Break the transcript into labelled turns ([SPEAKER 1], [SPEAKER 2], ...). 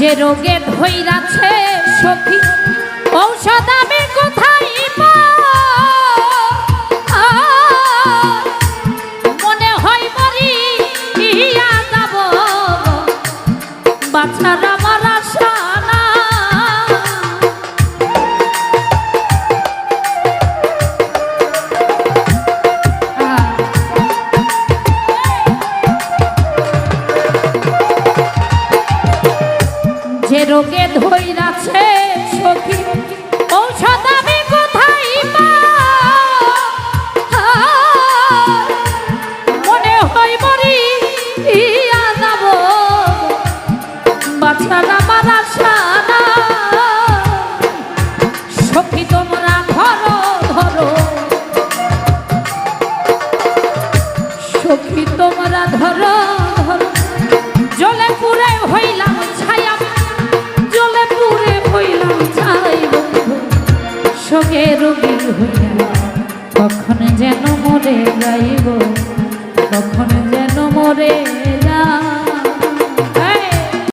[SPEAKER 1] যে রোগে ধইরাছে সখী ঔষধ আমি কোথায় মনে হয় মরি ইয়া যাব বাছার আমার আশা না যে রোগে ধইরাছে সখী ঔষধ আমি কোথায় মনে হয় মরি ইয়া যাব বাছার আমার আশা না সখী তোমরা ধরো ধরো সখী তোমরা ধরো ধরো জলে পুরে হইলাম ছায়া জলে পুরে হইলাম ছাই বন্ধু সঙ্গে রোগী হইয়া কখন যেন মরে যাইব কখন যেন মরে